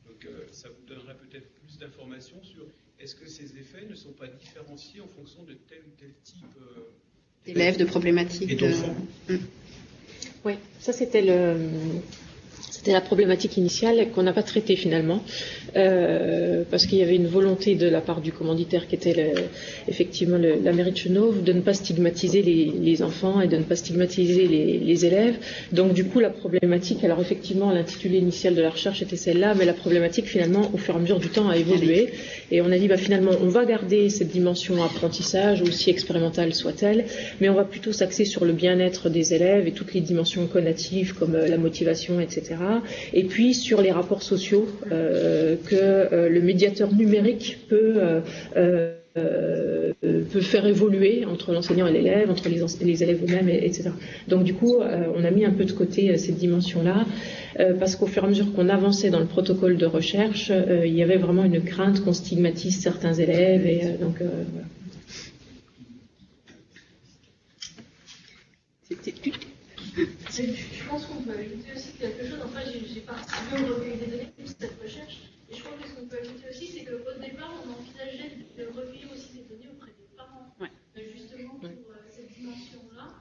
Speaker 3: Donc ça vous donnerait peut-être plus d'informations sur est-ce que ces effets ne sont pas différenciés en fonction de tel ou tel type
Speaker 2: d'élèves, de problématiques.
Speaker 3: Et d'enfants.
Speaker 1: Oui, ça c'était C'était la problématique initiale qu'on n'a pas traitée finalement, parce qu'il y avait une volonté de la part du commanditaire qui était effectivement la mairie de Chenôve de ne pas stigmatiser les enfants et de ne pas stigmatiser les élèves. Donc du coup la problématique, alors effectivement l'intitulé initial de la recherche était celle-là, mais la problématique finalement au fur et à mesure du temps a évolué et on a dit finalement on va garder cette dimension apprentissage, aussi expérimentale soit-elle, mais on va plutôt s'axer sur le bien-être des élèves et toutes les dimensions connectives comme la motivation, etc. Et puis sur les rapports sociaux que le médiateur numérique peut faire évoluer entre l'enseignant et l'élève, entre les élèves eux-mêmes, etc. Donc du coup, on a mis un peu de côté cette dimension-là, parce qu'au fur et à mesure qu'on avançait dans le protocole de recherche, il y avait vraiment une crainte qu'on stigmatise certains élèves, et donc voilà.
Speaker 6: Je pense qu'on peut ajouter aussi quelque chose. Enfin, j'ai participé au recueil des données de cette recherche, et je crois que ce qu'on peut ajouter aussi, c'est qu'au départ, on envisageait de recueillir aussi des données auprès des parents, justement pour cette dimension-là,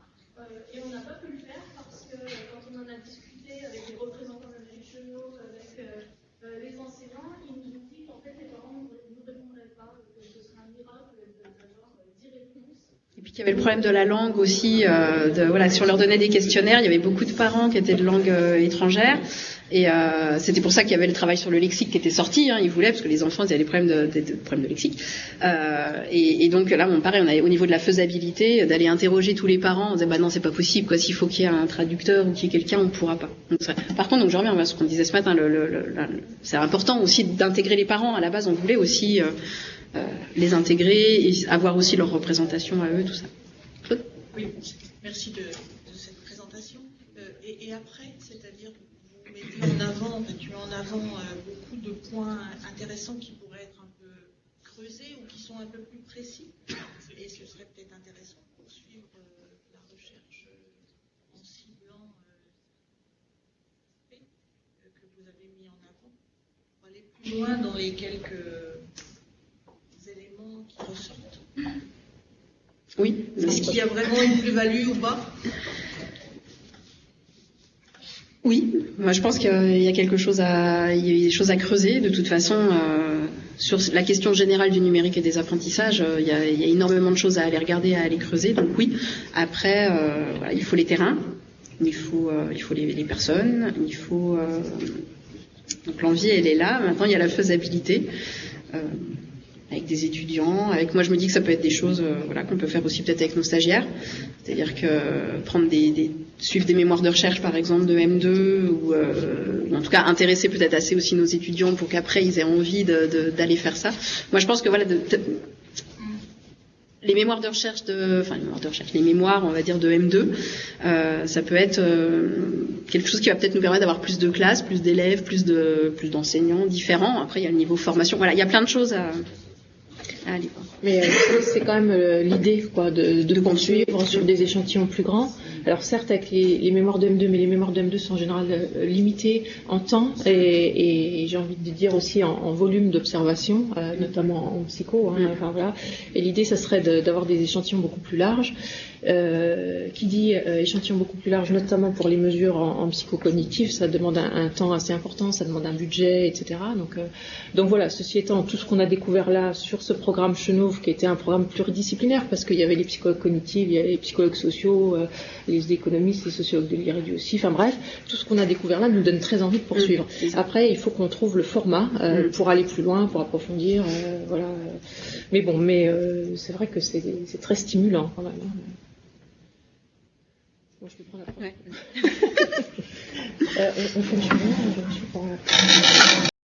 Speaker 6: et on n'a pas pu le faire parce que quand on en a discuté avec les représentants de la mairie de Chenôve, avec les enseignants, ils nous ont dit qu'en fait les parents ne nous répondraient pas, que ce serait un miracle d'avoir 10 réponses.
Speaker 2: Et puis qu'il y avait le problème de la langue aussi, si on leur donnait des questionnaires, il y avait beaucoup de parents qui étaient de langue étrangère, et c'était pour ça qu'il y avait le travail sur le lexique qui était sorti, ils voulaient, parce que les enfants ils avaient des problèmes de lexique, et donc là pareil, on avait au niveau de la faisabilité, d'aller interroger tous les parents, on disait non c'est pas possible, quoi, s'il faut qu'il y ait un traducteur ou qu'il y ait quelqu'un, on ne pourra pas. Donc, par contre, donc je reviens à ce qu'on disait ce matin, c'est important aussi d'intégrer les parents, à la base on voulait aussi les intégrer et avoir aussi leur représentation à eux, tout ça. Claude ?
Speaker 7: Oui, merci de cette présentation. Et après, c'est-à-dire, vous mettez en avant, tu mets en avant beaucoup de points intéressants qui pourraient être un peu creusés ou qui sont un peu plus précis. Et ce serait peut-être intéressant de poursuivre la recherche en ciblant que vous avez mis en avant, pour aller plus loin dans les quelques éléments qui ressortent.
Speaker 2: Oui.
Speaker 7: Est-ce qu'il y a vraiment une plus-value ou pas ?
Speaker 2: Oui, moi je pense qu'il y a quelque chose il y a des choses à creuser. De toute façon, sur la question générale du numérique et des apprentissages, il y a énormément de choses à aller regarder, à aller creuser. Donc oui. Après, il faut les terrains, il faut les personnes, il faut donc l'envie, elle est là. Maintenant, il y a la faisabilité. Avec des étudiants, moi je me dis que ça peut être des choses qu'on peut faire aussi peut-être avec nos stagiaires, c'est-à-dire que suivre des mémoires de recherche par exemple de M2 ou en tout cas intéresser peut-être assez aussi nos étudiants pour qu'après ils aient envie d'aller faire ça. Moi je pense que les mémoires de recherche les mémoires on va dire de M2, ça peut être quelque chose qui va peut-être nous permettre d'avoir plus de classes, plus d'élèves, plus d'enseignants différents. Après il y a le niveau formation, voilà, il y a plein de choses à aller voir.
Speaker 1: Mais c'est quand même l'idée de poursuivre sur des échantillons plus grands. Alors certes avec les mémoires de M2, mais les mémoires de M2 sont en général limitées en temps et j'ai envie de dire aussi en volume d'observation, notamment en psycho. Enfin, voilà. Et l'idée, ça serait d'avoir des échantillons beaucoup plus larges. Qui dit échantillon beaucoup plus large, notamment pour les mesures en psychocognitif, ça demande un temps assez important, ça demande un budget, etc. Donc voilà, ceci étant, tout ce qu'on a découvert là sur ce programme Chenôve, qui était un programme pluridisciplinaire, parce qu'il y avait les psychologues cognitifs, il y avait les psychologues sociaux, les économistes, les sociologues de l'IREDU aussi, enfin bref, tout ce qu'on a découvert là nous donne très envie de poursuivre. Après, il faut qu'on trouve le format pour aller plus loin, pour approfondir, voilà. Mais bon, c'est vrai que c'est très stimulant quand même. Moi, je peux prendre la parole. On fonctionne, je suis pas